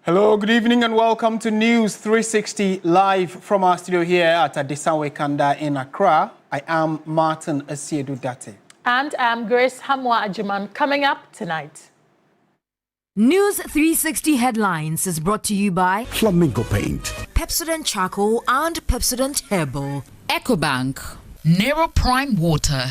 Hello, good evening and welcome to News 360 live from our studio here at Adisanwe Kanda in Accra. I am Martin Asiedu Date. And I'm Grace Hamwa Ajuman. Coming up tonight. News 360 Headlines is brought to you by Flamingo Paint, Pepsodent Charcoal and Pepsodent Herbal, EcoBank, Nero Prime Water.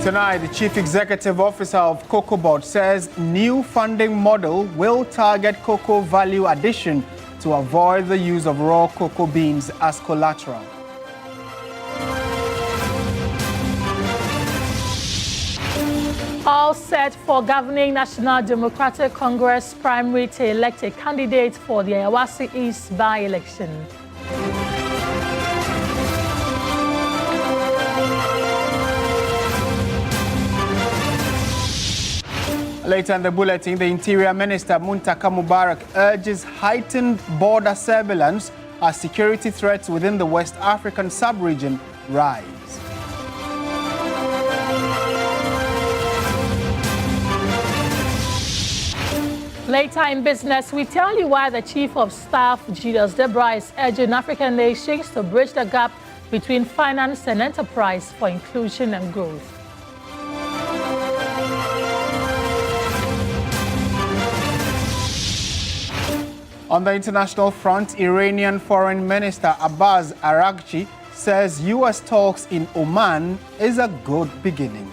Tonight, the Chief Executive Officer of Cocoa Board says new funding model will target cocoa value addition to avoid the use of raw cocoa beans as collateral. All set for governing National Democratic Congress primary to elect a candidate for the Ayawaso East by-election. Later in the bulletin, the Interior Minister Muntaka Mubarak urges heightened border surveillance as security threats within the West African sub-region rise. Later in business, we tell you why the Chief of Staff, Julius Debra, is urging African nations to bridge the gap between finance and enterprise for inclusion and growth. On the international front, Iranian Foreign Minister Abbas Araghchi says U.S. talks in Oman is a good beginning.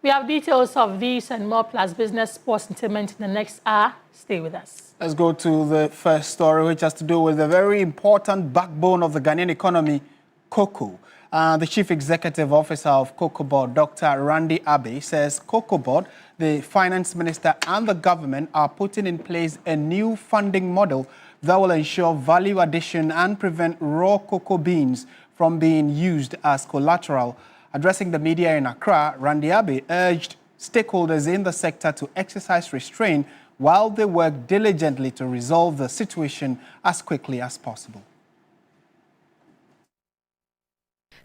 We have details of these and more plus business, sports, entertainment in the next hour. Stay with us. Let's go to the first story, which has to do with the very important backbone of the Ghanaian economy, cocoa. The Chief Executive Officer of Cocoa Board, Dr. Randy Abbey, says Cocoa Board, the Finance Minister and the government are putting in place a new funding model that will ensure value addition and prevent raw cocoa beans from being used as collateral. Addressing the media in Accra, Randy Abbey urged stakeholders in the sector to exercise restraint while they work diligently to resolve the situation as quickly as possible.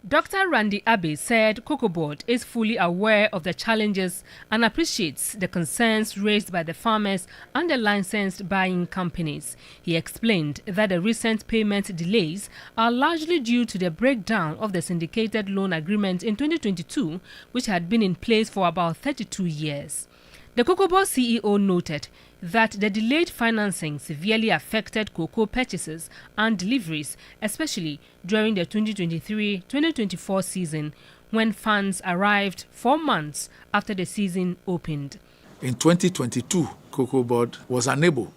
Dr. Randy Abbey said Cocoa Board is fully aware of the challenges and appreciates the concerns raised by the farmers and the licensed buying companies. He explained that the recent payment delays are largely due to the breakdown of the syndicated loan agreement in 2022, which had been in place for about 32 years. The Cocoa Board CEO noted that the delayed financing severely affected cocoa purchases and deliveries, especially during the 2023-2024 season, when funds arrived 4 months after the season opened. In 2022, Cocoa Board was unable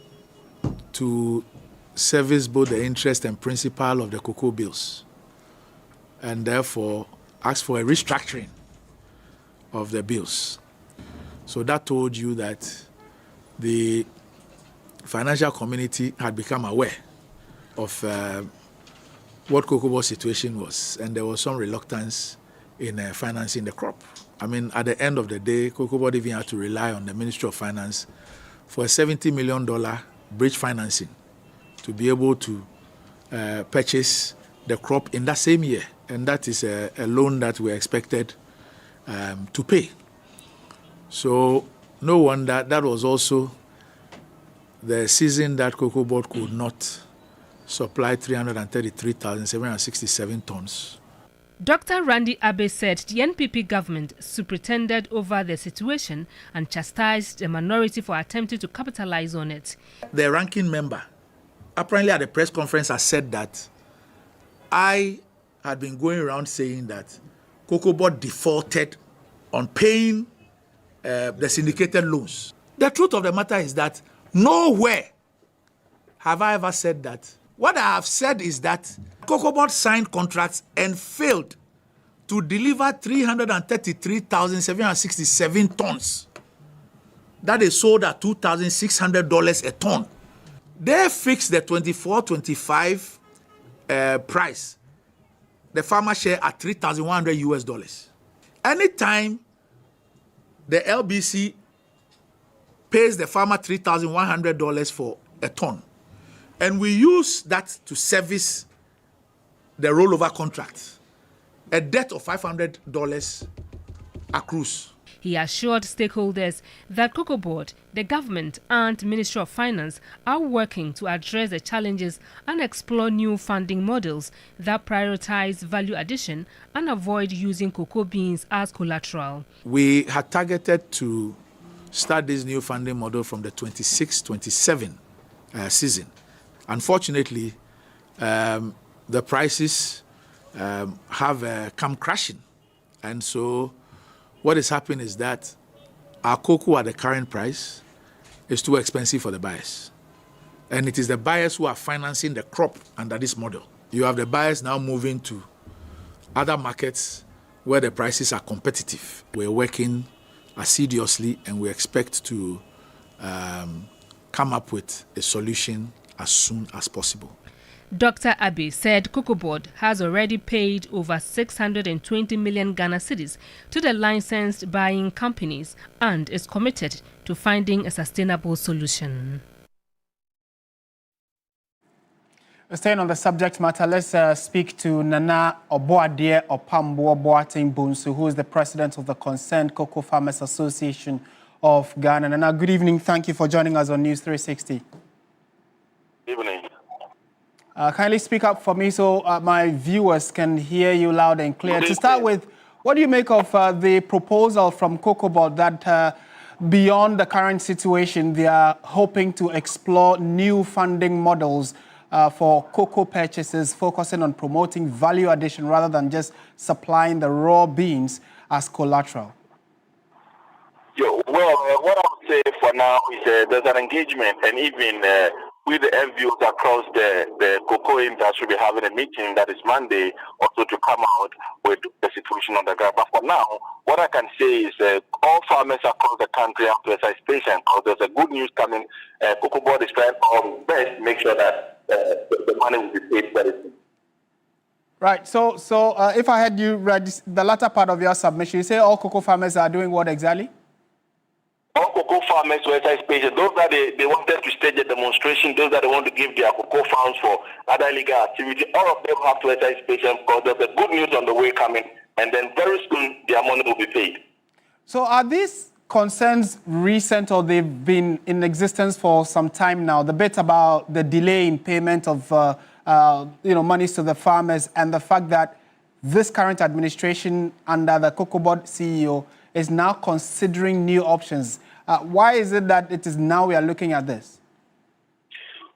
to service both the interest and principal of the cocoa bills, and therefore asked for a restructuring of the bills. So that told you that the financial community had become aware of what Cocoa Board's situation was, and there was some reluctance in financing the crop. I mean, at the end of the day, Cocoa Board even had to rely on the Ministry of Finance for a $70 million bridge financing to be able to purchase the crop in that same year, and that is a loan that we expected to pay. So no wonder that was also the season that Cocoa Board could not supply 333,767 tons. Dr. Randy Abbey said the NPP government superintended over the situation and chastised the minority for attempting to capitalize on it. The ranking member, apparently at the press conference, has said that I had been going around saying that Cocoa Board defaulted on paying the syndicated loans. The truth of the matter is that nowhere have I ever said that What I have said is that Cocoa Board signed contracts and failed to deliver 333,767 tons. That is sold at $2,600 a ton. They fixed the 24-25 price, the farmer share at $3,100 US. Anytime the LBC pays the farmer $3,100 for a ton, and we use that to service the rollover contract, a debt of $500 accrues. He assured stakeholders that Cocoa Board, the government and Ministry of Finance are working to address the challenges and explore new funding models that prioritize value addition and avoid using cocoa beans as collateral. We had targeted to start this new funding model from the 26-27 season. Unfortunately, the prices have come crashing, and so what is happening is that our cocoa at the current price is too expensive for the buyers. And it is the buyers who are financing the crop under this model. You have the buyers now moving to other markets where the prices are competitive. We're working assiduously and we expect to come up with a solution as soon as possible. Dr. Abe said Cocoa Board has already paid over 620 million Ghana cedis to the licensed buying companies and is committed to finding a sustainable solution. Staying on the subject matter, let's speak to Nana Oboade Opambo Boateng Bunsu, who is the president of the Concerned Cocoa Farmers Association of Ghana. Nana, good evening. Thank you for joining us on News 360. Good evening. Kindly speak up for me so my viewers can hear you loud and clear. To start with, what do you make of the proposal from Cocoa Board that beyond the current situation, they are hoping to explore new funding models for cocoa purchases, focusing on promoting value addition rather than just supplying the raw beans as collateral? Well, what I would say for now is there's an engagement, and even with the MVOs across the cocoa industry, we're having a meeting that is Monday also to come out with the situation on the ground. But for now, what I can say is all farmers across the country have to exercise patience because there's a good news coming. Cocoa Board is trying our best to make sure that the money will be paid very soon. Right. So if I had you read the latter part of your submission, you say all cocoa farmers are doing what exactly? All cocoa farmers to exercise patience. Those that they wanted to stage a demonstration, those that they want to give their cocoa farms for other illegal activity, all of them have to exercise patience because there's a good news on the way coming, and then very soon their money will be paid. So are these concerns recent or they've been in existence for some time now? The bit about the delay in payment of monies to the farmers and the fact that this current administration under the Cocoa Board CEO is now considering new options. Why is it that it is now we are looking at this?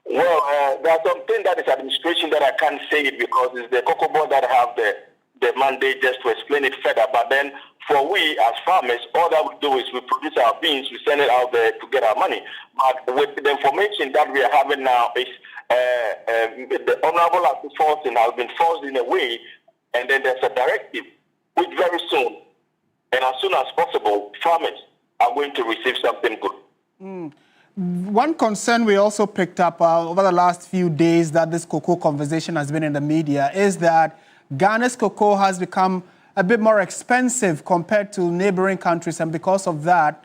Well, there's something that is administration that I can't say it because it's the Cocoa Board that have the mandate just to explain it further. But then for we as farmers, all that we do is we produce our beans, we send it out there to get our money. But with the information that we are having now is the Honorable Enforcing has been forced in a way, and then there's a directive which very soon, and as soon as possible, farmers are going to receive something good. One concern we also picked up over the last few days that this cocoa conversation has been in the media is that Ghana's cocoa has become a bit more expensive compared to neighboring countries, and because of that,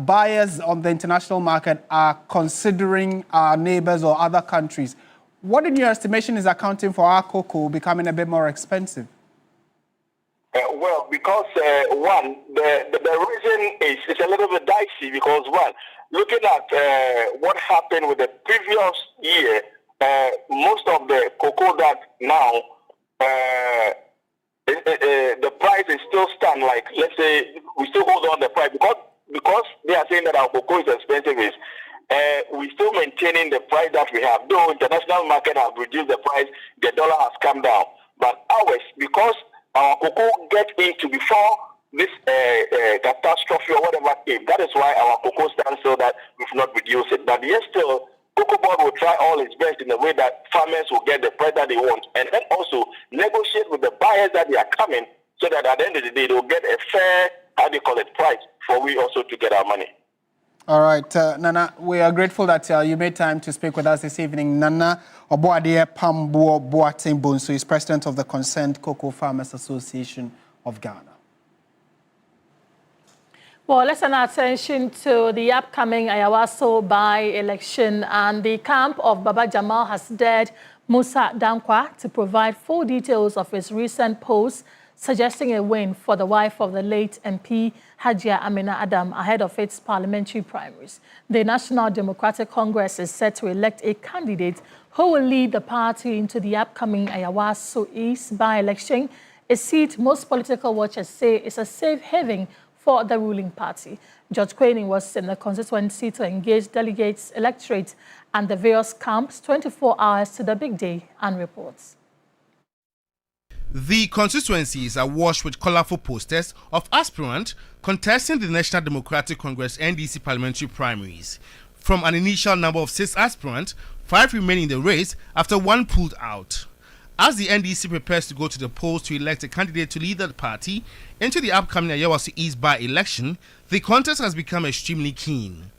buyers on the international market are considering our neighbors or other countries. What in your estimation is accounting for our cocoa becoming a bit more expensive? Well, because one, the reason is it's a little bit dicey because one, looking at what happened with the previous year, most of the cocoa that now the price is still stand like, let's say we still hold on the price because they are saying that our cocoa is expensive is we still maintaining the price that we have. Though international market have reduced the price, the dollar has come down. But ours, because our cocoa get into before this catastrophe or whatever came, that is why our cocoa stands so that we've not reduced it. But yes, still, Cocoa Board will try all its best in a way that farmers will get the price that they want, and then also negotiate with the buyers that they are coming, so that at the end of the day, they will get a fair, price for we also to get our money. All right, Nana, we are grateful that you made time to speak with us this evening. Nana Oboade Pambuo Boateng Bonsu is president of the Concerned Cocoa Farmers Association of Ghana. Well, let's turn our attention to the upcoming Ayawaso by-election, and the camp of Baba Jamal has dared Musa Dankwa to provide full details of his recent post suggesting a win for the wife of the late MP Hajia Amina Adam ahead of its parliamentary primaries. The National Democratic Congress is set to elect a candidate who will lead the party into the upcoming Ayawaso East by-election, a seat most political watchers say is a safe haven for the ruling party. George Quainin was in the constituency to engage delegates, electorate, and the various camps 24 hours to the big day and reports. The constituencies are washed with colorful posters of aspirants contesting the National Democratic Congress NDC parliamentary primaries. From an initial number of 6 aspirants, 5 remain in the race after 1 pulled out. As the NDC prepares to go to the polls to elect a candidate to lead the party into the upcoming Ayawaso East by-election, the contest has become extremely keen.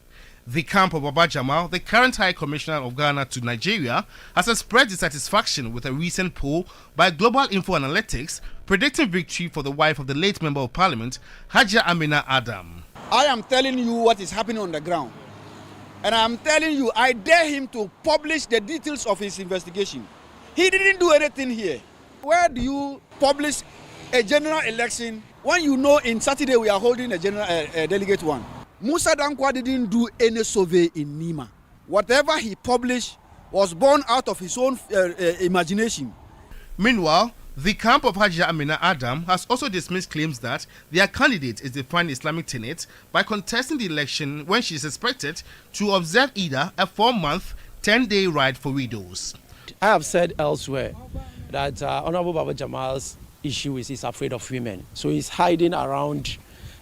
The camp of Baba Jamal, the current High Commissioner of Ghana to Nigeria, has expressed dissatisfaction with a recent poll by Global Info Analytics predicting victory for the wife of the late Member of Parliament, Hajia Amina Adam. I am telling you what is happening on the ground. And I am telling you, I dare him to publish the details of his investigation. He didn't do anything here. Where do you publish a general election when you know in Saturday we are holding a general delegate one? Musa Dankwa didn't do any survey in Nima. Whatever he published was born out of his own imagination. Meanwhile, the camp of Hajia Amina Adam has also dismissed claims that their candidate is defined Islamic tenet by contesting the election when she is expected to observe either a 4-month, 10-day ride for widows. I have said elsewhere that Honorable Baba Jamal's issue is he's afraid of women. So he's hiding around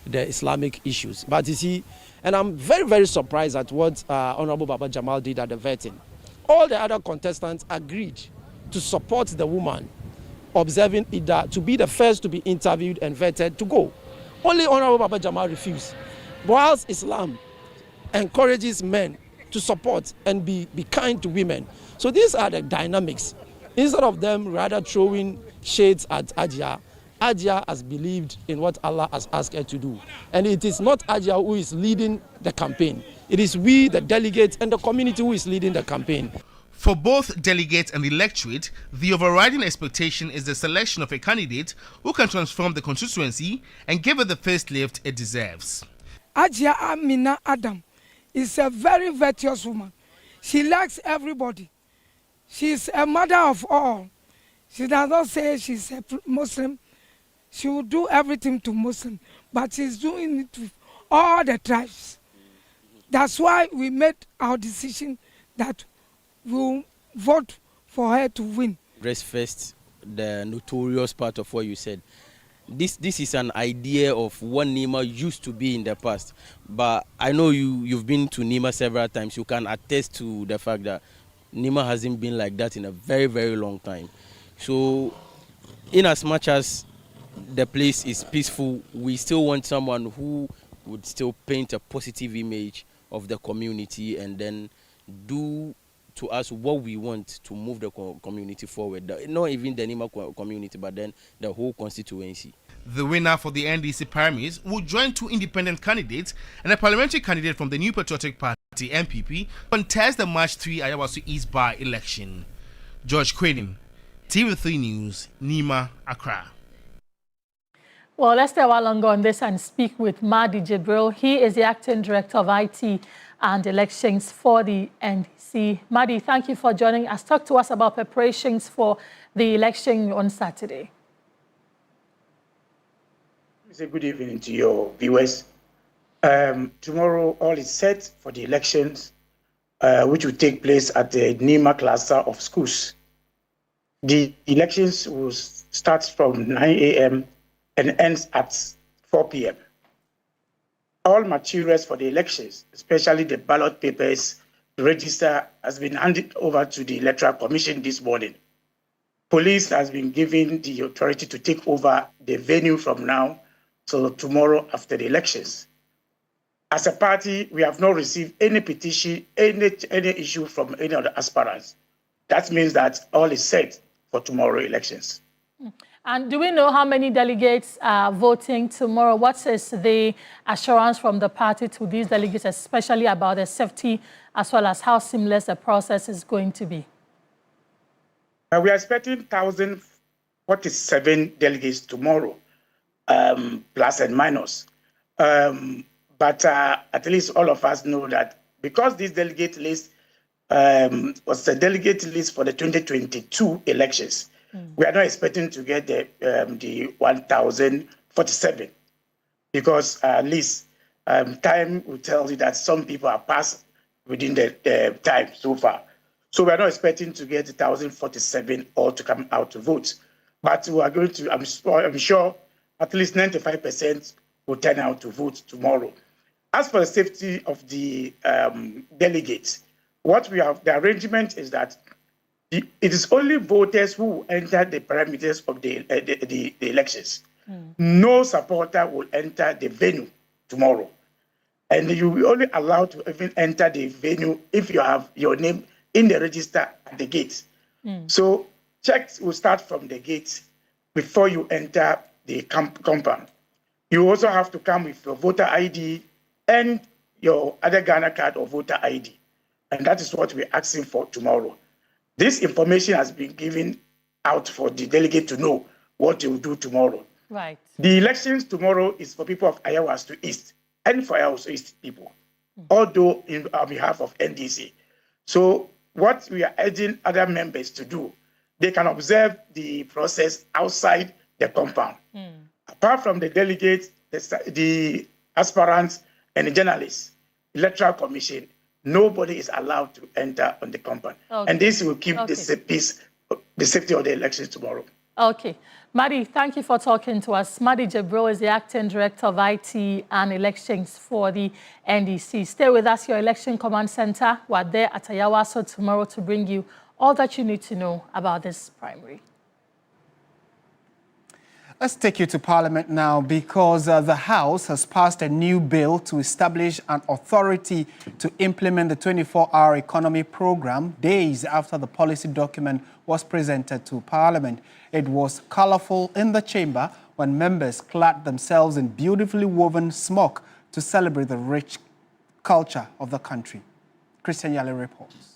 the Islamic issues. But you see, and I'm very, very surprised at what Honorable Baba Jamal did at the vetting. All the other contestants agreed to support the woman observing Ida to be the first to be interviewed and vetted to go. Only Honorable Baba Jamal refused. Whilst Islam encourages men to support and be kind to women. So these are the dynamics. Instead of them rather throwing shades at Ajia, Ajia has believed in what Allah has asked her to do. And it is not Ajia who is leading the campaign. It is we, the delegates, and the community who is leading the campaign. For both delegates and the electorate, the overriding expectation is the selection of a candidate who can transform the constituency and give it the facelift it deserves. Hajia Amina Adam is a very virtuous woman. She likes everybody. She's a mother of all. She does not say she's a Muslim. She will do everything to Muslim, but she's doing it to all the tribes. That's why we made our decision that we'll vote for her to win. Rest first, the notorious part of what you said. This is an idea of what Nima used to be in the past. But I know you've been to Nima several times. You can attest to the fact that Nima hasn't been like that in a very, very long time. So, in as much as the place is peaceful, we still want someone who would still paint a positive image of the community and then do to us what we want to move the community forward. Not even the Nima community, but then the whole constituency. The winner for the NDC primaries will join 2 independent candidates and a parliamentary candidate from the New Patriotic Party, NPP, contest the March 3 Ayawaso East by-election. George Quainin, TV3 News, Nima, Accra. Well, let's stay a while longer on this and speak with Mahdi Jibril. He is the Acting Director of IT and Elections for the NDC. Mahdi, thank you for joining us. Talk to us about preparations for the election on Saturday. It's a good evening to your viewers. Tomorrow, all is set for the elections, which will take place at the Nima cluster of schools. The elections will start from 9 a.m. and ends at 4 p.m. All materials for the elections, especially the ballot papers, register has been handed over to the Electoral Commission this morning. Police has been given the authority to take over the venue from now till tomorrow after the elections. As a party, we have not received any petition, any issue from any of the aspirants. That means that all is set for tomorrow elections. And do we know how many delegates are voting tomorrow? What is the assurance from the party to these delegates, especially about the safety, as well as how seamless the process is going to be? We are expecting 1,047 delegates tomorrow, plus and minus. But at least all of us know that because this delegate list was the delegate list for the 2022 elections, we are not expecting to get the 1,047 because at least time will tell you that some people are passed within the time so far. So we are not expecting to get 1,047 all to come out to vote. But we are going to, I'm sure, at least 95% will turn out to vote tomorrow. As for the safety of the delegates, what we have, the arrangement is that it is only voters who enter the parameters of the elections. No supporter will enter the venue tomorrow. And you will only allowed to even enter the venue if you have your name in the register at the gate. So checks will start from the gate before you enter the compound. You also have to come with your voter ID and your other Ghana card or voter ID. And that is what we're asking for tomorrow. This information has been given out for the delegate to know what they will do tomorrow. Right. The elections tomorrow is for people of Ayawaso East and for Ayawaso East people, although on behalf of NDC. So what we are urging other members to do, they can observe the process outside the compound. Apart from the delegates, the aspirants, and the journalists, Electoral Commission, nobody is allowed to enter on the compound. Okay. And this will keep the safety of the elections tomorrow. Okay. Madi, thank you for talking to us. Madi Jebro is the Acting Director of IT and Elections for the NDC. Stay with us, your Election Command Center. We're there at Ayawaso tomorrow to bring you all that you need to know about this primary. Let's take you to Parliament now because the House has passed a new bill to establish an authority to implement the 24-hour economy program days after the policy document was presented to Parliament. It was colorful in the chamber when members clad themselves in beautifully woven smock to celebrate the rich culture of the country. Christian Yale reports.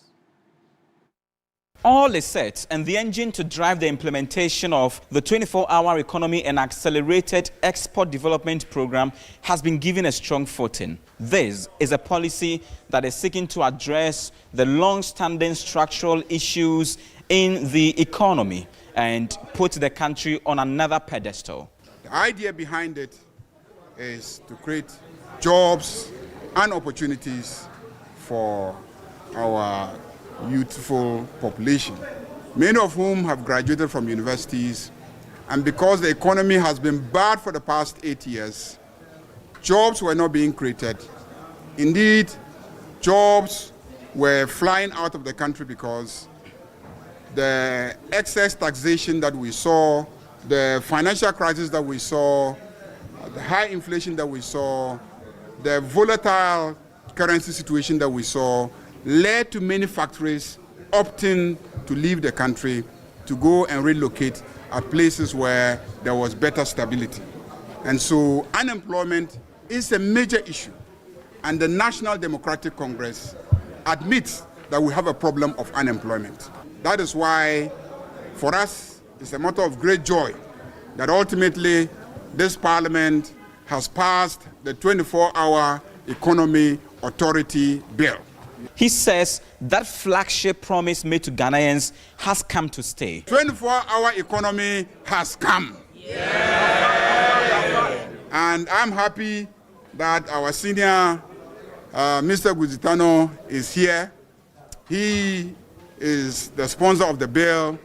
All is set, and the engine to drive the implementation of the 24-hour economy and accelerated export development program has been given a strong footing. This is a policy that is seeking to address the long-standing structural issues in the economy and put the country on another pedestal. The idea behind it is to create jobs and opportunities for our youthful population, many of whom have graduated from universities, and because the economy has been bad for the past 8 years, jobs were not being created. Indeed, jobs were flying out of the country because the excess taxation that we saw, the financial crisis that we saw, the high inflation that we saw, the volatile currency situation that we saw, led to many factories opting to leave the country to go and relocate at places where there was better stability. And so unemployment is a major issue. And the National Democratic Congress admits that we have a problem of unemployment. That is why, for us, it's a matter of great joy that ultimately this Parliament has passed the 24-hour Economy Authority Bill. He says that flagship promise made to Ghanaians has come to stay. 24-hour economy has come. Yeah. And I'm happy that our senior, Mr. Guzitano, is here. He is the sponsor of the bill.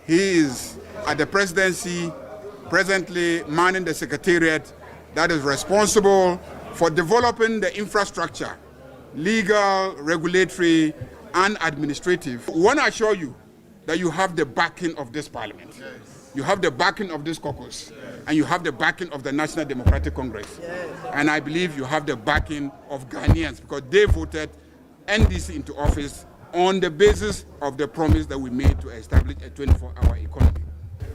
He is at the presidency, presently manning the secretariat that is responsible for developing the infrastructure legal, regulatory, and administrative. We want to assure you that you have the backing of this parliament. Yes. You have the backing of this caucus. Yes. And you have the backing of the National Democratic Congress. Yes. And I believe you have the backing of Ghanaians because they voted NDC into office on the basis of the promise that we made to establish a 24-hour economy.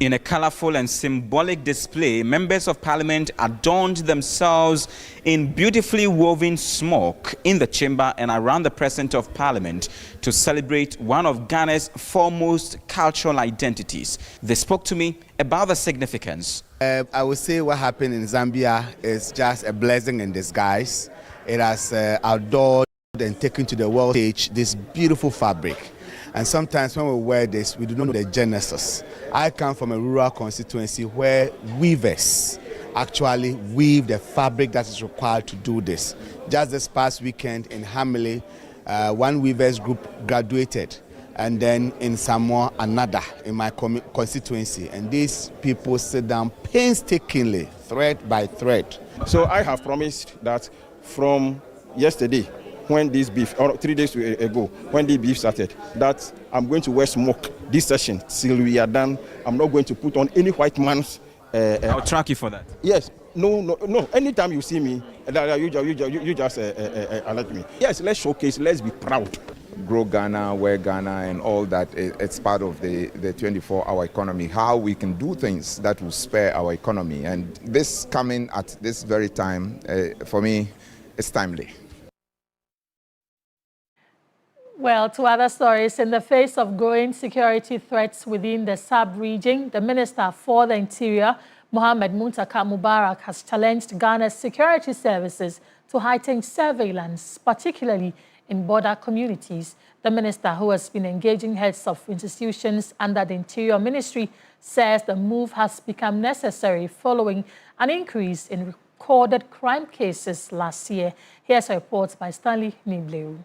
In a colorful and symbolic display, members of parliament adorned themselves in beautifully woven smock in the chamber and around the precinct of parliament to celebrate one of Ghana's foremost cultural identities. They spoke to me about the significance. I would say what happened in Zambia is just a blessing in disguise. It has adored and taken to the world stage this beautiful fabric. And sometimes when we wear this, we do not know the genesis. I come from a rural constituency where weavers actually weave the fabric that is required to do this. Just this past weekend in Hamley, one weavers group graduated, and then in Samoa, another in my constituency. And these people sit down painstakingly, thread by thread. So I have promised that from yesterday, when this beef, or 3 days ago, when the beef started, that I'm going to wear smoke this session till we are done. I'm not going to put on any white man's... I'll track you for that. Yes. No. Anytime you see me, you just alert me. Yes, let's showcase, let's be proud. Grow Ghana, wear Ghana, and all that. It's part of the 24-hour economy, how we can do things that will spare our economy. And this coming at this very time, for me, it's timely. Well, to other stories, in the face of growing security threats within the sub-region, the Minister for the Interior, Mohammed Muntaka Mubarak, has challenged Ghana's security services to heighten surveillance, particularly in border communities. The minister, who has been engaging heads of institutions under the Interior Ministry, says the move has become necessary following an increase in recorded crime cases last year. Here's a report by Stanley Nibleu.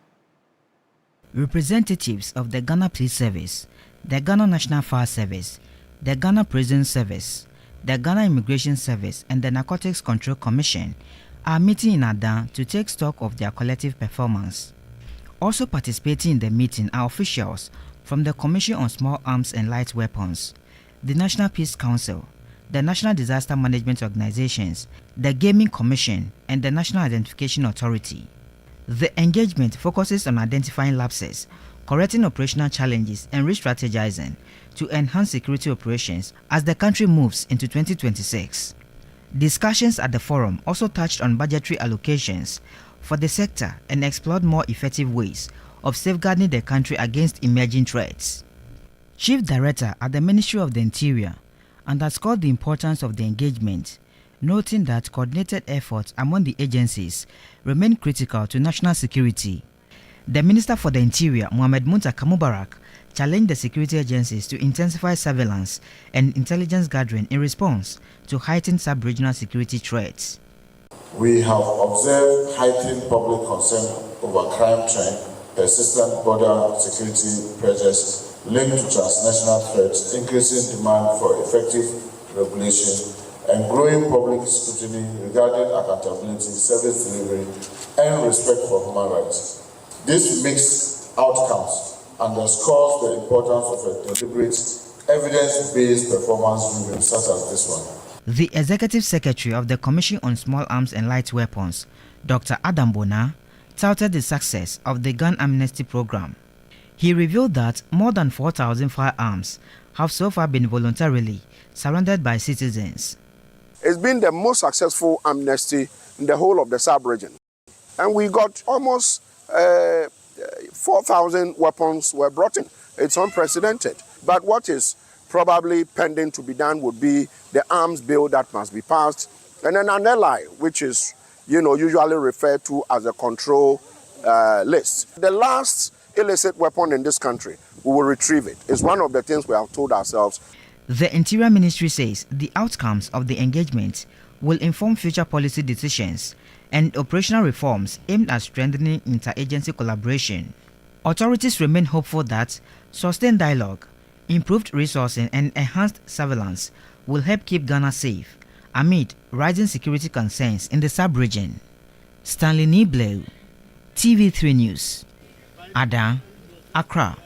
Representatives of the Ghana Police Service, the Ghana National Fire Service, the Ghana Prison Service, the Ghana Immigration Service, and the Narcotics Control Commission are meeting in Adan to take stock of their collective performance. Also participating in the meeting are officials from the Commission on Small Arms and Light Weapons, the National Peace Council, the National Disaster Management Organizations, the Gaming Commission, and the National Identification Authority. The engagement focuses on identifying lapses, correcting operational challenges, and re-strategizing to enhance security operations as the country moves into 2026. Discussions at the forum also touched on budgetary allocations for the sector and explored more effective ways of safeguarding the country against emerging threats. Chief Director at the Ministry of the Interior underscored the importance of the engagement, noting that coordinated efforts among the agencies remain critical to national security. The Minister for the Interior, Mohammed Muntaka Mubarak, challenged the security agencies to intensify surveillance and intelligence gathering in response to heightened sub-regional security threats. We have observed heightened public concern over crime trend, persistent border security pressures linked to transnational threats, increasing demand for effective regulation, and growing public scrutiny regarding accountability, service delivery, and respect for human rights. This mixed outcomes underscores the importance of a deliberate, evidence-based performance review such as this one. The Executive Secretary of the Commission on Small Arms and Light Weapons, Dr. Adam Bona, touted the success of the Gun Amnesty Program. He revealed that more than 4,000 firearms have so far been voluntarily surrendered by citizens. It's been the most successful amnesty in the whole of the sub-region. And we got almost 4,000 weapons were brought in. It's unprecedented. But what is probably pending to be done would be the arms bill that must be passed, and then an ally, which is, usually referred to as a control list. The last illicit weapon in this country, we will retrieve it. It's one of the things we have told ourselves. The Interior Ministry says the outcomes of the engagement will inform future policy decisions and operational reforms aimed at strengthening interagency collaboration. Authorities remain hopeful that sustained dialogue, improved resourcing, and enhanced surveillance will help keep Ghana safe amid rising security concerns in the sub-region. Stanley Nibleu, TV3 News. Ada, Accra.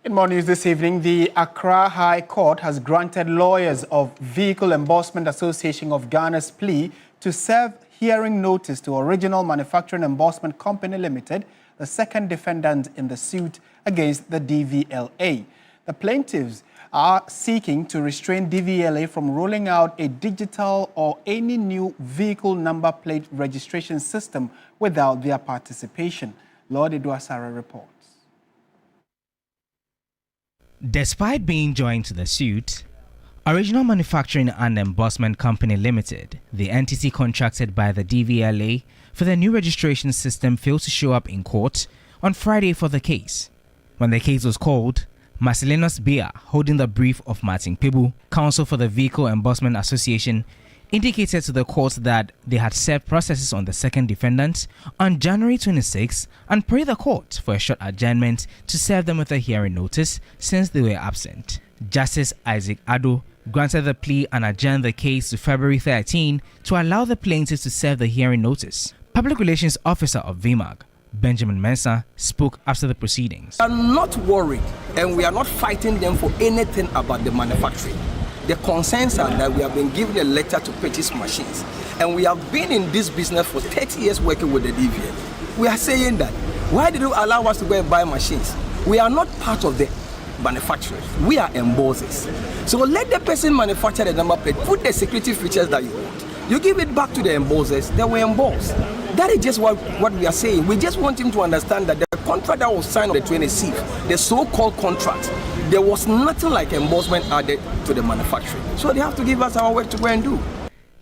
In more news this evening, the Accra High Court has granted lawyers of Vehicle Endorsement Association of Ghana's plea to serve hearing notice to Original Manufacturing Endorsement Company Limited, the second defendant in the suit against the DVLA. The plaintiffs are seeking to restrain DVLA from rolling out a digital or any new vehicle number plate registration system without their participation. Lord Eduasara reports. Despite being joined to the suit, Original Manufacturing and Embossment Company Limited, the entity contracted by the DVLA for the new registration system, failed to show up in court on Friday for the case. When the case was called, Marcelinus Bia, holding the brief of Martin Pibu, counsel for the Vehicle Embossment Association, indicated to the court that they had served processes on the second defendant on January 26 and prayed the court for a short adjournment to serve them with a hearing notice since they were absent. Justice Isaac Addo granted the plea and adjourned the case to February 13 to allow the plaintiffs to serve the hearing notice. Public Relations Officer of VMAG, Benjamin Mensah, spoke after the proceedings. We are not worried and we are not fighting them for anything about the manufacturing. The concerns are that we have been given a letter to purchase machines, and we have been in this business for 30 years working with the DVL. We are saying that, why did you allow us to go and buy machines? We are not part of the manufacturers. We are embossers. So let the person manufacture the number plate, put the security features that you want. You give it back to the embossers, they will emboss. That is just what we are saying. We just want him to understand that the contract that was signed on the 26th, the so-called contract, there was nothing like embossment added to the manufacturing. So they have to give us our work to go and do.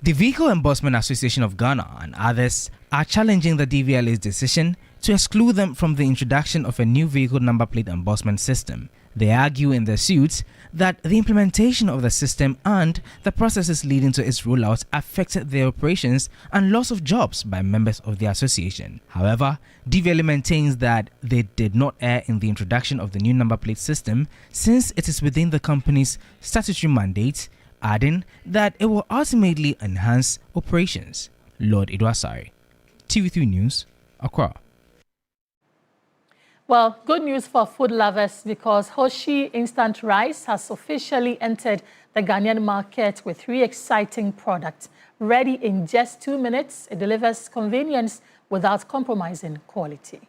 The Vehicle Embossment Association of Ghana and others are challenging the DVLA's decision to exclude them from the introduction of a new vehicle number plate embossment system. They argue in their suits that the implementation of the system and the processes leading to its rollout affected their operations and loss of jobs by members of the association. However, DVLA maintains that they did not err in the introduction of the new number plate system since it is within the company's statutory mandate, adding that it will ultimately enhance operations. Lord Eduasari, TV3 News, Accra. Well, good news for food lovers because Hoshi Instant Rice has officially entered the Ghanaian market with 3 exciting products. Ready in just 2 minutes, it delivers convenience without compromising quality.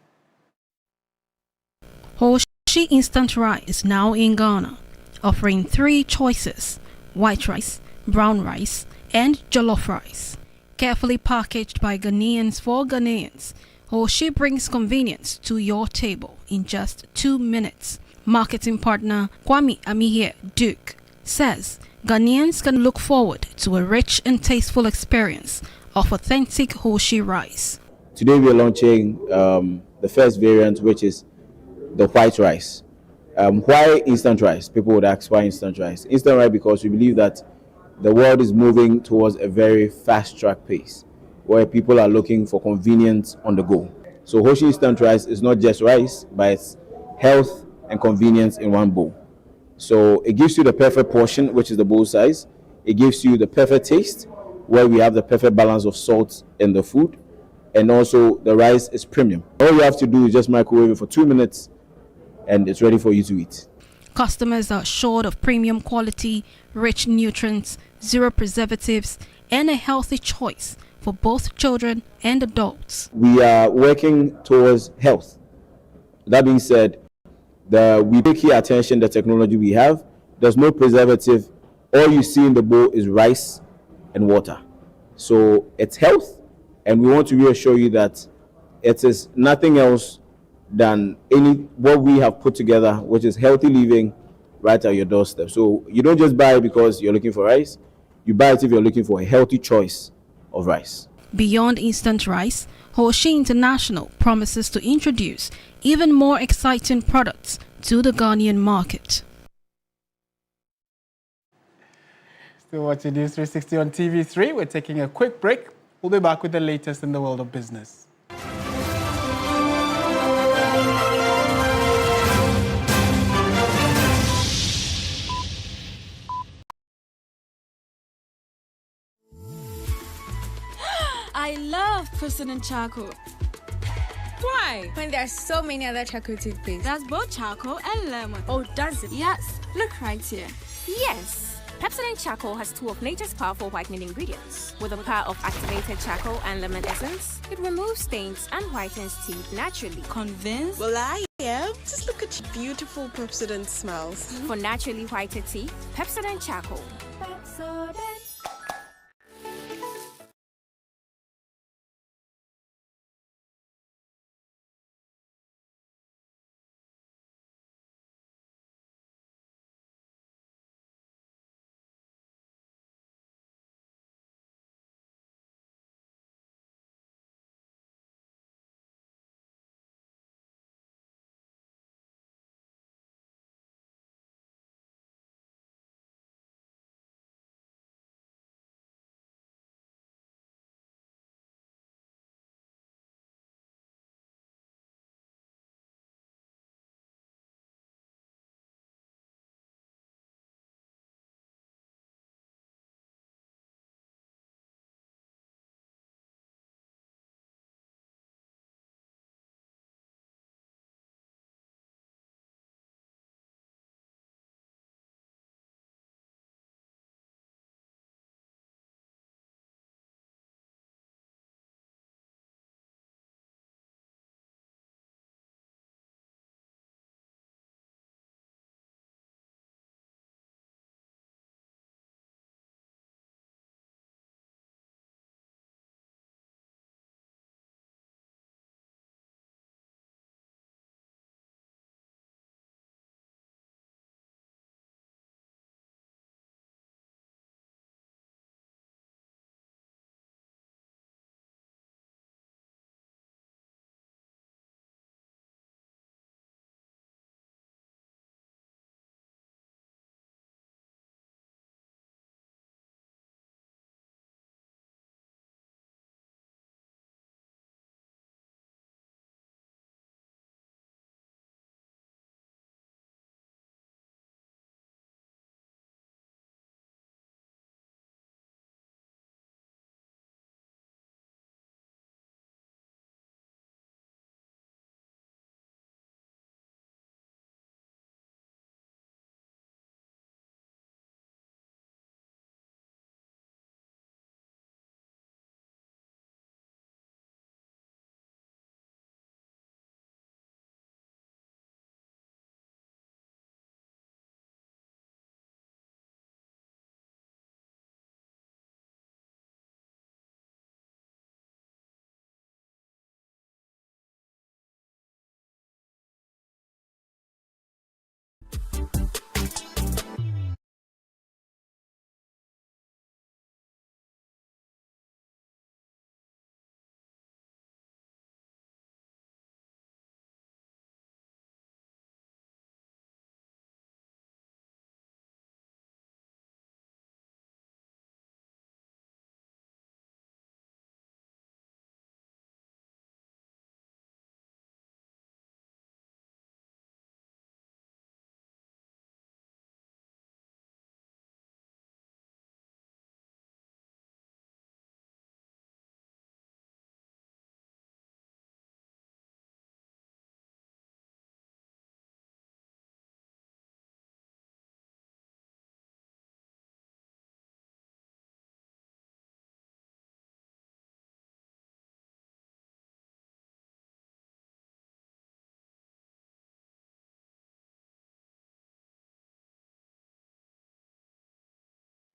Hoshi Instant Rice is now in Ghana, offering 3 choices: white rice, brown rice, and jollof rice. Carefully packaged by Ghanaians for Ghanaians, Hoshi brings convenience to your table in just 2 minutes. Marketing partner Kwame Amihie Duke says Ghanaians can look forward to a rich and tasteful experience of authentic Hoshi rice. Today we are launching the first variant, which is the white rice. Why instant rice? People would ask why instant rice. Instant rice because we believe that the world is moving towards a very fast-track pace, where people are looking for convenience on the go. So Hoshi Instant Rice is not just rice, but it's health and convenience in one bowl. So it gives you the perfect portion, which is the bowl size. It gives you the perfect taste, where we have the perfect balance of salt in the food. And also the rice is premium. All you have to do is just microwave it for 2 minutes and it's ready for you to eat. Customers are assured of premium quality, rich nutrients, 0 preservatives, and a healthy choice for both children and adults. We are working towards health. That being said, we pay key attention to the technology we have. There's no preservative. All you see in the bowl is rice and water. So it's health, and we want to reassure you that it is nothing else than what we have put together, which is healthy living right at your doorstep. So you don't just buy it because you're looking for rice. You buy it if you're looking for a healthy choice of rice. Beyond instant rice, Hoshi International promises to introduce even more exciting products to the Ghanaian market. Still watching News360 on TV3. We're taking a quick break. We'll be back with the latest in the world of business. I love President Charcoal. Why? When there are so many other charcoal toothpaste. That's both charcoal and lemon. Oh, does it? Yes, look right here. Yes. Pepsodent Charcoal has 2 of nature's powerful whitening ingredients. With the power of activated charcoal and lemon essence, it removes stains and whitens teeth naturally. Convinced? Well, I am. Just look at your beautiful Pepsodent smells. For naturally whiter teeth, Pepsodent Charcoal. Pepsodent.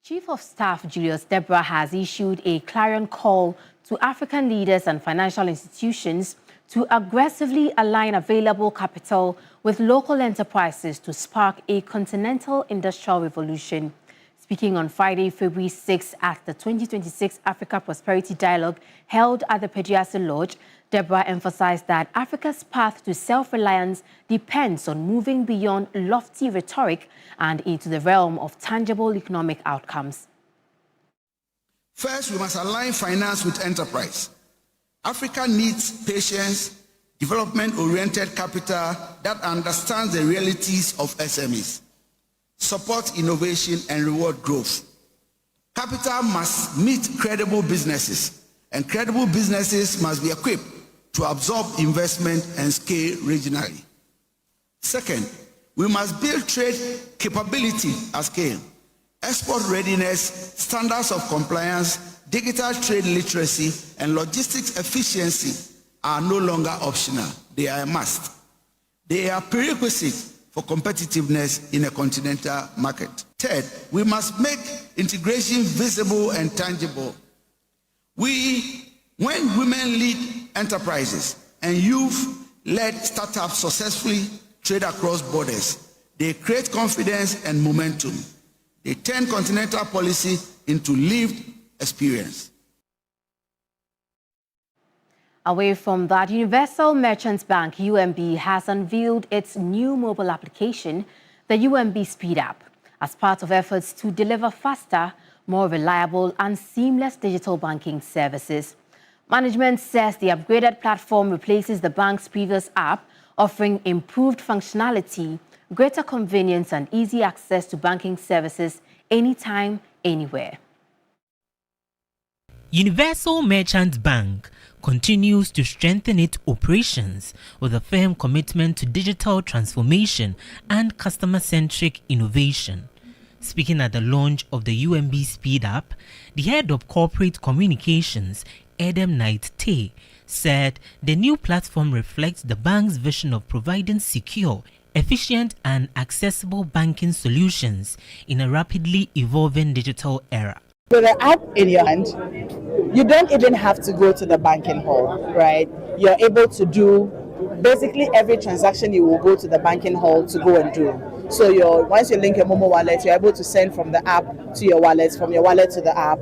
Chief of Staff Julius Deborah has issued a clarion call to African leaders and financial institutions to aggressively align available capital with local enterprises to spark a continental industrial revolution. Speaking on Friday, February 6 at the 2026 Africa Prosperity Dialogue held at the Pediasi Lodge, Deborah emphasized that Africa's path to self-reliance depends on moving beyond lofty rhetoric and into the realm of tangible economic outcomes. First, we must align finance with enterprise. Africa needs patience, development-oriented capital that understands the realities of SMEs, support innovation and reward growth. Capital must meet credible businesses and credible businesses must be equipped to absorb investment and scale regionally. Second, we must build trade capability at scale. Export readiness, standards of compliance, digital trade literacy, and logistics efficiency are no longer optional. They are a must. They are prerequisites for competitiveness in a continental market. Third, we must make integration visible and tangible. When women lead enterprises and youth-led startups successfully trade across borders, they create confidence and momentum. They turn continental policy into lived experience. Away from that, Universal Merchants Bank, UMB, has unveiled its new mobile application, the UMB Speed App, as part of efforts to deliver faster, more reliable and seamless digital banking services. Management says the upgraded platform replaces the bank's previous app, offering improved functionality, greater convenience and easy access to banking services anytime, anywhere. Universal Merchants Bank continues to strengthen its operations with a firm commitment to digital transformation and customer-centric innovation. Speaking at the launch of the UMB Speed App, the head of corporate communications, Adam Knight Tay, said the new platform reflects the bank's vision of providing secure, efficient and accessible banking solutions in a rapidly evolving digital era. With the app in your hand, you don't even have to go to the banking hall, right? You're able to do basically every transaction you will go to the banking hall to go and do. So once you link your Momo wallet, you're able to send from the app to your wallet, from your wallet to the app.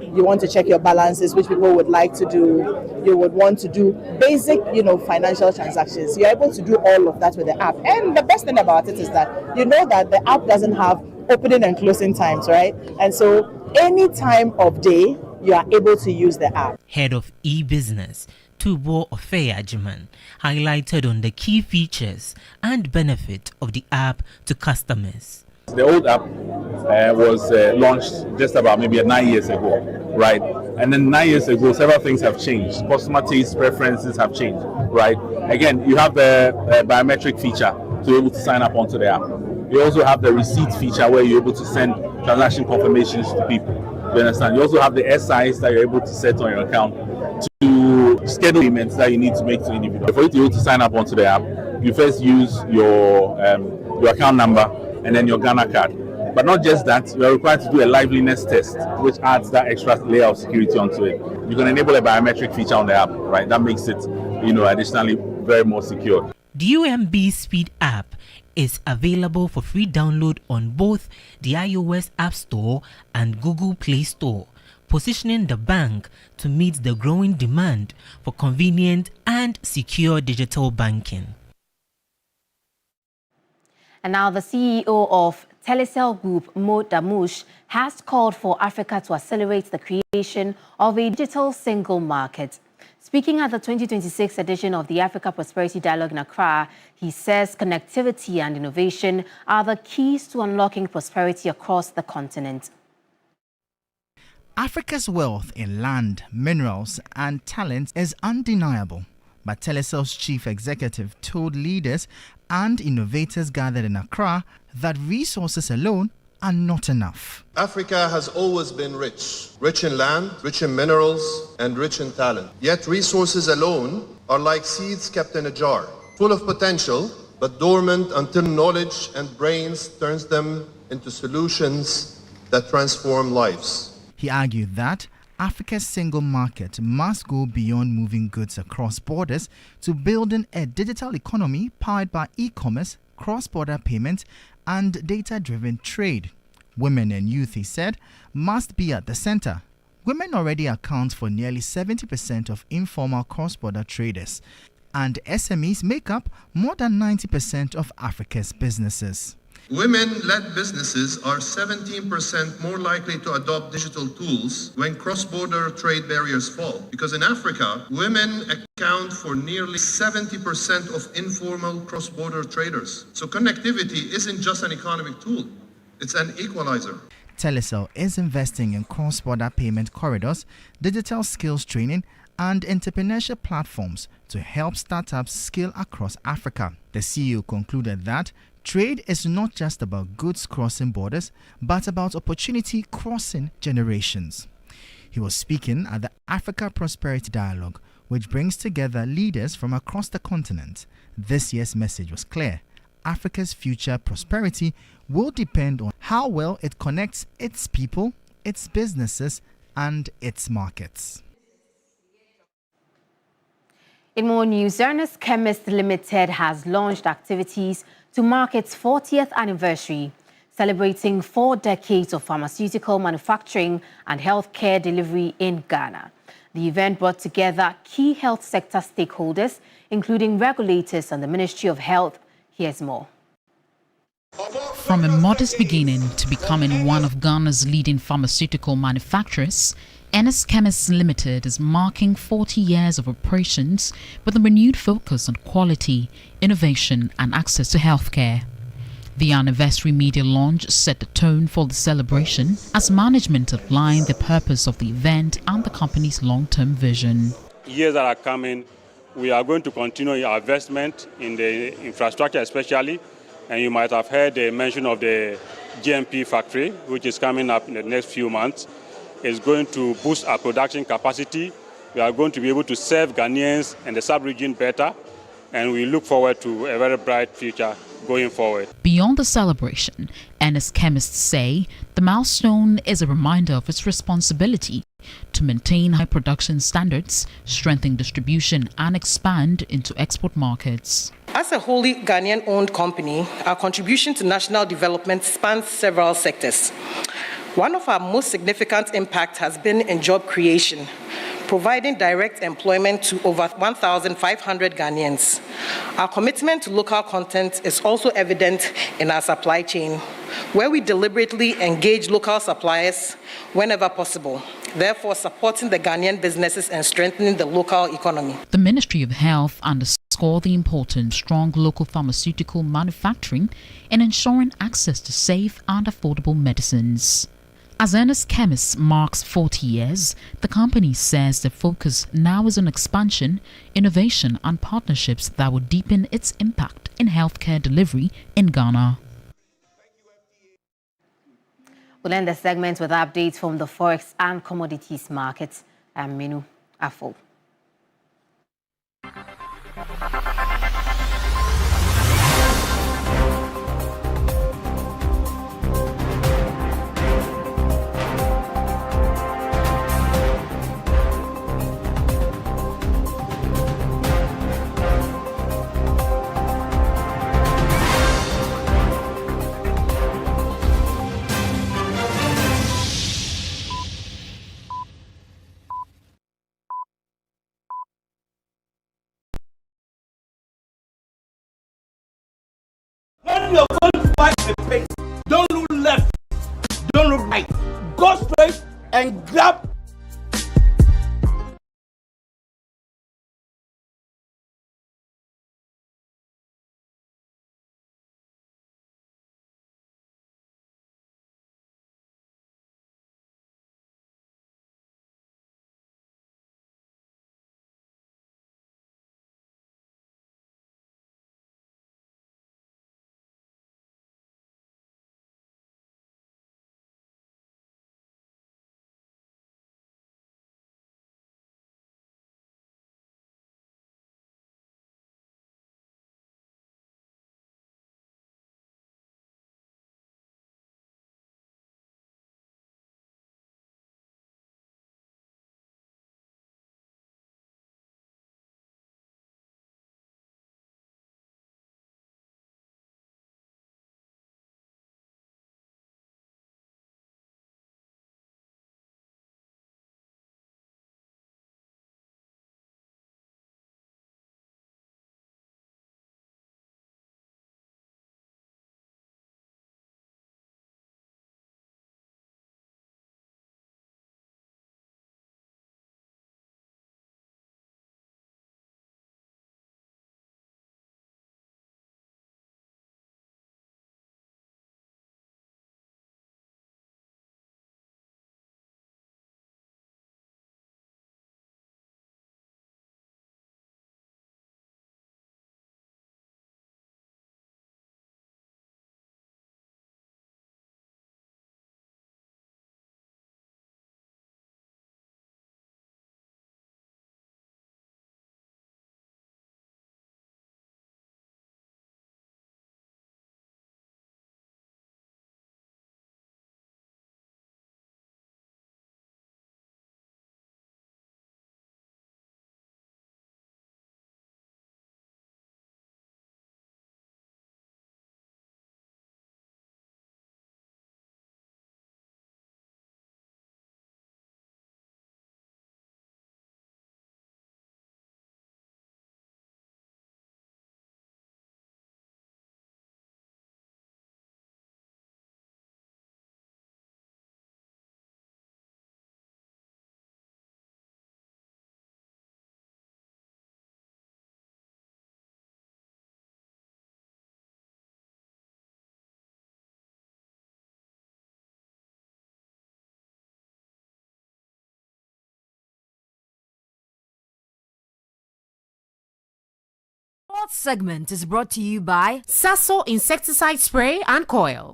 You want to check your balances, which people would like to do. You would want to do basic, financial transactions. You're able to do all of that with the app. And the best thing about it is that you know that the app doesn't have opening and closing times, right? And so any time of day, you are able to use the app. Head of e-business, Tubo Ofeyajiman, highlighted on the key features and benefit of the app to customers. The old app was launched just about maybe 9 years ago, right? And then 9 years ago, several things have changed. Customer taste preferences have changed, right? Again, you have the biometric feature to be able to sign up onto the app. You also have the receipt feature where you're able to send transaction confirmations to people. You understand? You also have the SIs that you're able to set on your account to schedule payments that you need to make to individuals. For you to be able to sign up onto the app, you first use your account number and then your Ghana card. But not just that, you are required to do a liveliness test, which adds that extra layer of security onto it. You can enable a biometric feature on the app, right? That makes it, additionally very more secure. The UMB Speed app is available for free download on both the iOS App Store and Google Play Store, positioning the bank to meet the growing demand for convenient and secure digital banking. And now the CEO of Telecel Group, Mo Damush, has called for Africa to accelerate the creation of a digital single market. Speaking at the 2026 edition of the Africa Prosperity Dialogue in Accra, he says connectivity and innovation are the keys to unlocking prosperity across the continent. Africa's wealth in land, minerals and talent is undeniable, but Telecel's chief executive told leaders and innovators gathered in Accra that resources alone are not enough. Africa has always been rich in land, rich in minerals, and rich in talent. Yet resources alone are like seeds kept in a jar, full of potential, but dormant until knowledge and brains turns them into solutions that transform lives. He argued that Africa's single market must go beyond moving goods across borders to building a digital economy powered by e-commerce, cross-border payments, and data-driven trade. Women and youth, he said, must be at the center. Women already account for nearly 70% of informal cross-border traders, and SMEs make up more than 90% of Africa's businesses. Women-led businesses are 17% more likely to adopt digital tools when cross-border trade barriers fall. Because in Africa, women account for nearly 70% of informal cross-border traders. So connectivity isn't just an economic tool, it's an equalizer. Telecel is investing in cross-border payment corridors, digital skills training, and entrepreneurship platforms to help startups scale across Africa. The CEO concluded that trade is not just about goods crossing borders, but about opportunity crossing generations. He was speaking at the Africa Prosperity Dialogue, which brings together leaders from across the continent. This year's message was clear. Africa's future prosperity will depend on how well it connects its people, its businesses, and its markets. In more news, Ernest Chemist Limited has launched activities to mark its 40th anniversary, celebrating 4 decades of pharmaceutical manufacturing and healthcare delivery in Ghana. The event brought together key health sector stakeholders, including regulators and the Ministry of Health. Here's more. From a modest beginning to becoming one of Ghana's leading pharmaceutical manufacturers, Ernest Chemist Limited is marking 40 years of operations with a renewed focus on quality, innovation and access to healthcare. The anniversary media launch set the tone for the celebration as management outlined the purpose of the event and the company's long-term vision. Years that are coming, we are going to continue our investment in the infrastructure especially, and you might have heard the mention of the GMP factory, which is coming up in the next few months. It's going to boost our production capacity. We are going to be able to serve Ghanaians and the sub-region better, and we look forward to a very bright future going forward. Beyond the celebration, Ernest Chemists say the milestone is a reminder of its responsibility to maintain high production standards, strengthen distribution and expand into export markets. As a wholly Ghanaian-owned company, our contribution to national development spans several sectors. One of our most significant impacts has been in job creation, providing direct employment to over 1,500 Ghanaians. Our commitment to local content is also evident in our supply chain, where we deliberately engage local suppliers whenever possible, therefore supporting the Ghanaian businesses and strengthening the local economy. The Ministry of Health underscored the importance of strong local pharmaceutical manufacturing in ensuring access to safe and affordable medicines. As Ernest Chemist marks 40 years, the company says the focus now is on expansion, innovation and partnerships that will deepen its impact in healthcare delivery in Ghana. We'll end the segment with updates from the forex and commodities markets. I'm Minu Afo. sports segment is brought to you by Sasso Insecticide Spray and Coil.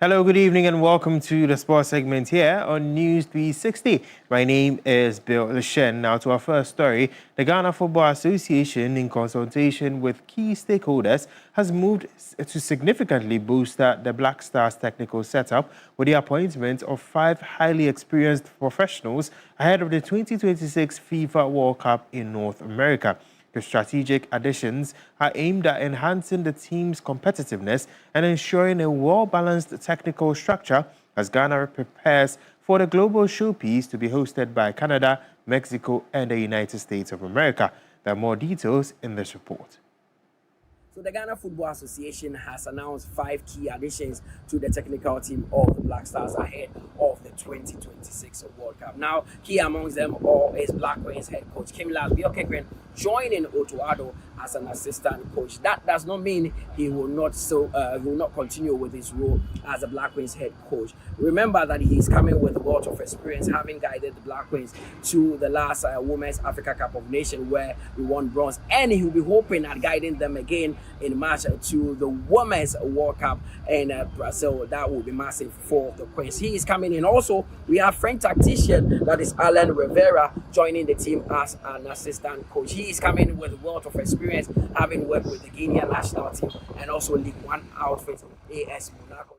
Hello, good evening, and welcome to the sports segment here on News 360. My name is Bill Leshen. Now to our first story. The Ghana Football Association, in consultation with key stakeholders, has moved to significantly boost the Black Stars technical setup with the appointment of 5 highly experienced professionals ahead of the 2026 FIFA World Cup in North America. The strategic additions are aimed at enhancing the team's competitiveness and ensuring a well-balanced technical structure as Ghana prepares for the global showpiece to be hosted by Canada, Mexico, and the United States of America. There are more details in this report. So the Ghana Football Association has announced 5 key additions to the technical team of the Black Stars ahead of the 2026 World Cup. Now, key amongst them all is Black Queens head coach Kimilas Biokekren joining Otuado as an assistant coach. That does not mean he will not continue with his role as a Black Queens head coach. Remember that he is coming with a lot of experience, having guided the Black Queens to the last Women's Africa Cup of Nations where we won bronze, and he will be hoping at guiding them again in March to the Women's World Cup in Brazil. That will be massive for the Queens. He is coming in. Also, we have French tactician, that is Alan Rivera, joining the team as an assistant coach. He is coming with a wealth of experience, having worked with the Guinean national team and also League One outfit AS Monaco.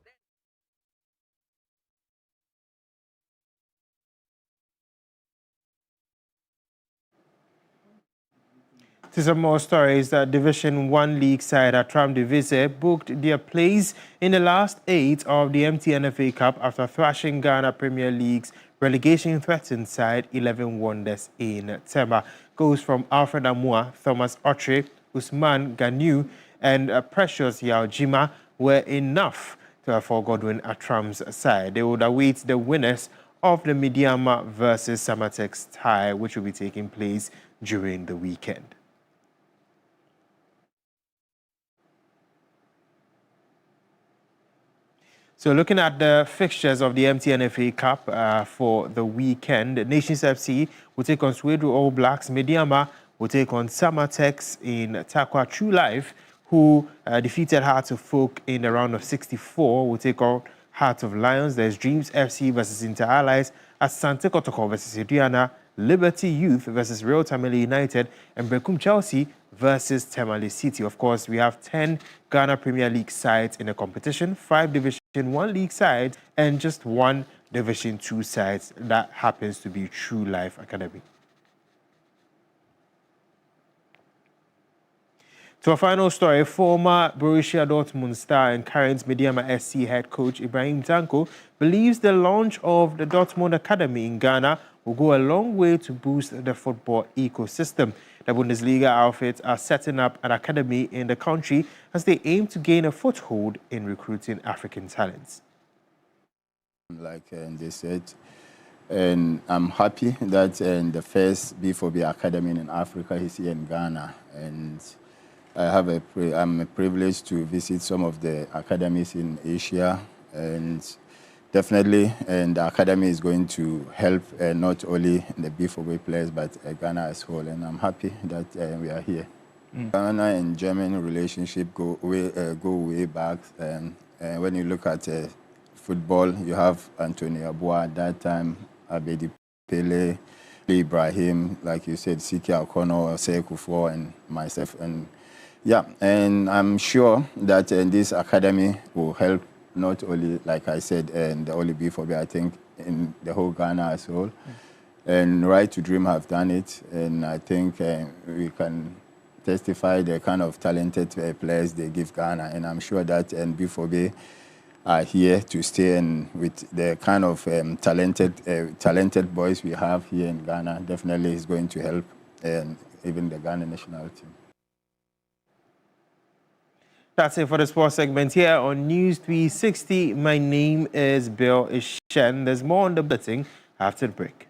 To some more stories, the Division 1 League side at Tram Divise booked their place in the last 8 of the MTNFA Cup after thrashing Ghana Premier League's relegation-threatened side 11 Wonders in Tema. Goals from Alfred Amua, Thomas Otre, Usman Ganu, and Precious Yaojima were enough for Godwin Atram's side. They would await the winners of the Midiama versus Samatex tie, which will be taking place during the weekend. So looking at the fixtures of the MTNFA Cup for the weekend, Nations FC will take on Sweden All Blacks. Midiama will take on Samatex in Takwa True Life, who defeated Hearts of Folk in the round of 64. Will take on Hearts of Lions. There's Dreams FC versus Inter Allies, Asante Kotoko versus Adriana, Liberty Youth versus Real Tamale United, and Bekum Chelsea versus Tamale City. Of course, we have 10 Ghana Premier League sides in the competition, 5 Division 1 League sides, and just 1 Division 2 sides. That happens to be True Life Academy. To our final story, former Borussia Dortmund star and current Midiama SC head coach Ibrahim Tanko believes the launch of the Dortmund Academy in Ghana will go a long way to boost the football ecosystem. The Bundesliga outfits are setting up an academy in the country as they aim to gain a foothold in recruiting African talents. Like they said, and I'm happy that the first B4B Academy in Africa is here in Ghana, and I'm privileged to visit some of the academies in Asia, and definitely, and the academy is going to help not only the B4B players but Ghana as whole, and I'm happy that we are here. Ghana and German relationship go way back, and when you look at football, you have Anthony Abua at that time, Abedi Pele, Ibrahim, like you said, Siki Akono, Sekou, and myself, and yeah, and I'm sure that this academy will help not only, like I said, and the only B4B, I think, in the whole Ghana as well. And Right to Dream have done it, and I think we can testify the kind of talented players they give Ghana, and I'm sure that B4B are here to stay, and with the kind of talented boys we have here in Ghana, definitely is going to help even the Ghana national team. That's it for the sports segment here on News 360. My name is Bill Ishen. There's more on the bulletin after the break.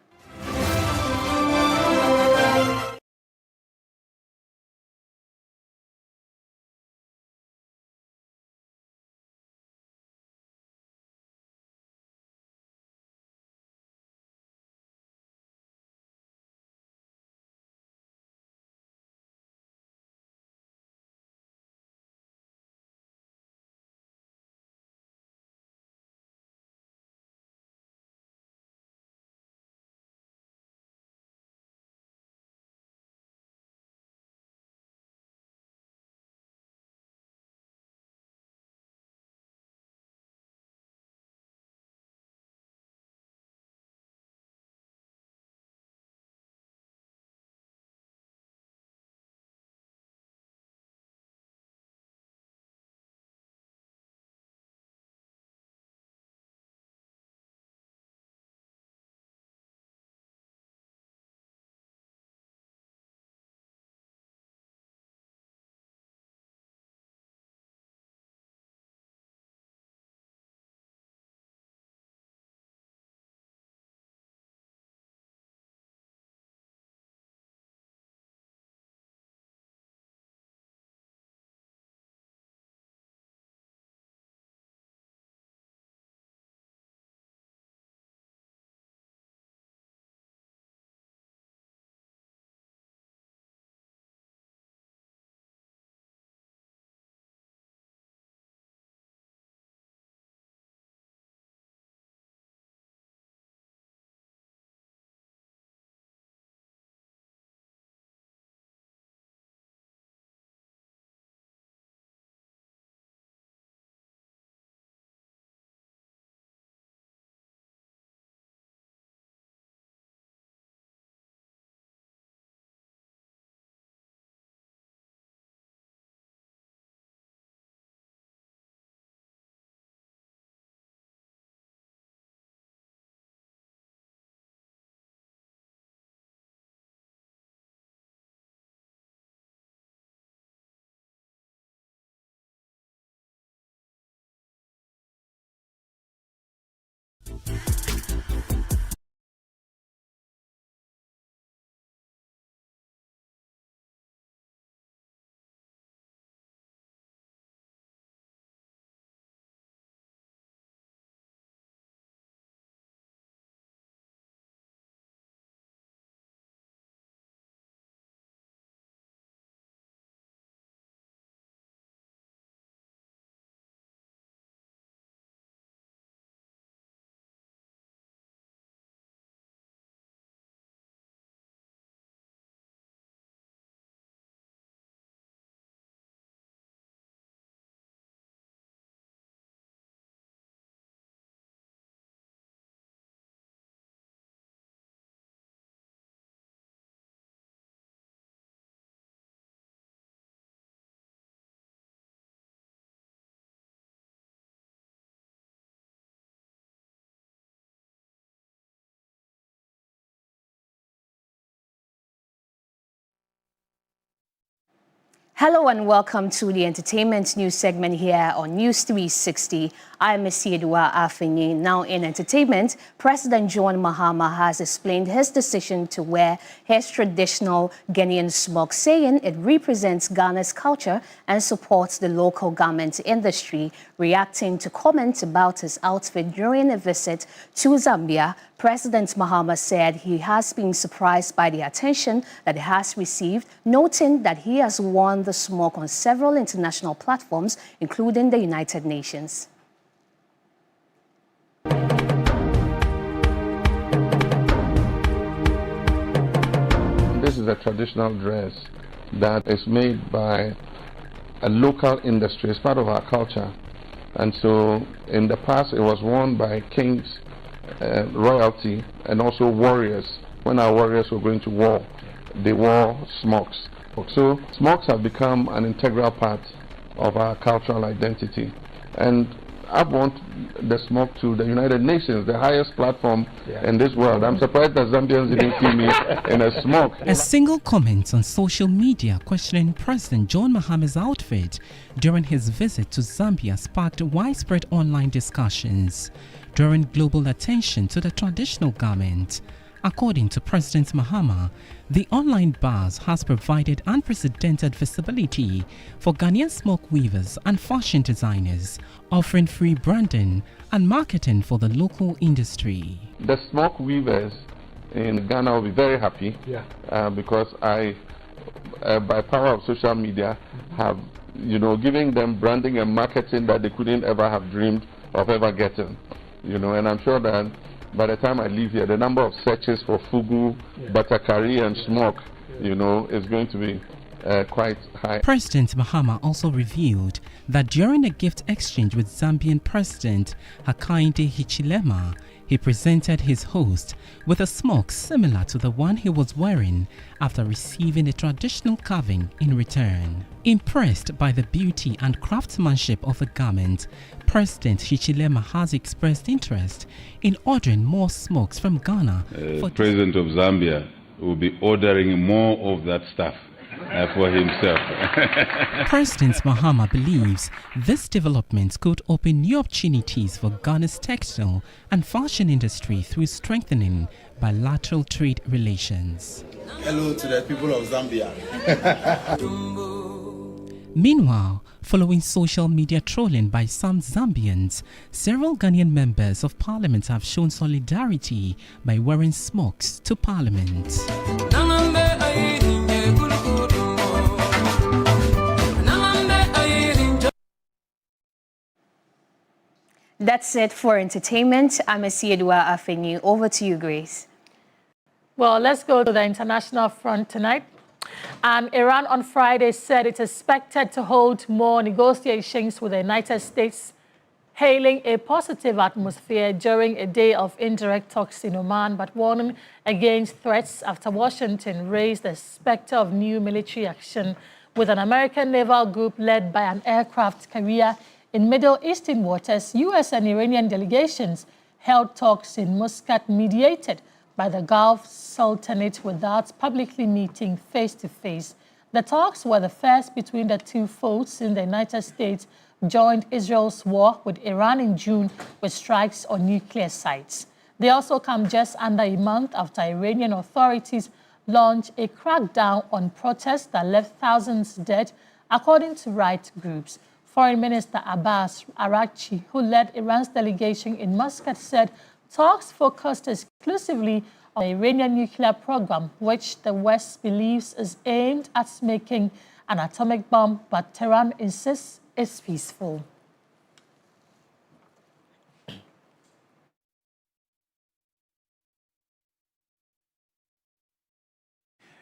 Hello and welcome to the entertainment news segment here on News 360. I'm Esiedua Afeni. Now in entertainment, President John Mahama has explained his decision to wear his traditional Ghanaian smock, saying it represents Ghana's culture and supports the local garment industry. Reacting to comments about his outfit during a visit to Zambia, President Mahama said he has been surprised by the attention that it has received, noting that he has worn the smock on several international platforms, including the United Nations. This is a traditional dress that is made by a local industry. It's part of our culture. And so in the past, it was worn by kings, royalty, and also warriors. When our warriors were going to war, they wore smocks. So smocks have become an integral part of our cultural identity. And I've worn the smock to the United Nations, the highest platform in this world. I'm surprised that Zambians didn't see me in a smock. A single comment on social media questioning President John Mahama's outfit during his visit to Zambia sparked widespread online discussions, drawing global attention to the traditional garment. According to President Mahama, the online buzz has provided unprecedented visibility for Ghanaian smock weavers and fashion designers, offering free branding and marketing for the local industry. The smock weavers in Ghana will be very happy because I, by power of social media, have giving them branding and marketing that they couldn't ever have dreamed of ever getting. And I'm sure that by the time I leave here, the number of searches for fugu, batakari, and smoke, is going to be quite high. President Mahama also revealed that during a gift exchange with Zambian President Hakainde Hichilema, he presented his host with a smock similar to the one he was wearing after receiving a traditional carving in return. Impressed by the beauty and craftsmanship of the garment, President Hichilema has expressed interest in ordering more smokes from Ghana. President of Zambia will be ordering more of that stuff for himself. President Mahama believes this development could open new opportunities for Ghana's textile and fashion industry through strengthening bilateral trade relations. Hello to the people of Zambia. Meanwhile, following social media trolling by some Zambians, several Ghanaian members of parliament have shown solidarity by wearing smocks to parliament. That's it for entertainment. I'm Esiedua Afeni. Over to you, Grace. Well, let's go to the international front tonight. Iran on Friday said it expected to hold more negotiations with the United States, hailing a positive atmosphere during a day of indirect talks in Oman, but warning against threats after Washington raised the specter of new military action with an American naval group led by an aircraft carrier in Middle Eastern waters. U.S. and Iranian delegations held talks in Muscat mediated by the Gulf Sultanate without publicly meeting face-to-face. The talks were the first between the two foes since the United States joined Israel's war with Iran in June with strikes on nuclear sites. They also come just under a month after Iranian authorities launched a crackdown on protests that left thousands dead, according to right groups. Foreign Minister Abbas Araghchi, who led Iran's delegation in Muscat, said talks focused exclusively on the Iranian nuclear program, which the West believes is aimed at making an atomic bomb, but Tehran insists is peaceful.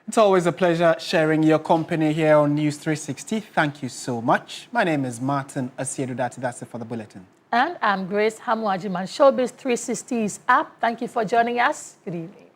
It's always a pleasure sharing your company here on News 360. Thank you so much. My name is Martin Asiedu. That's it for the bulletin. And I'm Grace Hamuajiman. Showbiz 360 is up. Thank you for joining us. Good evening.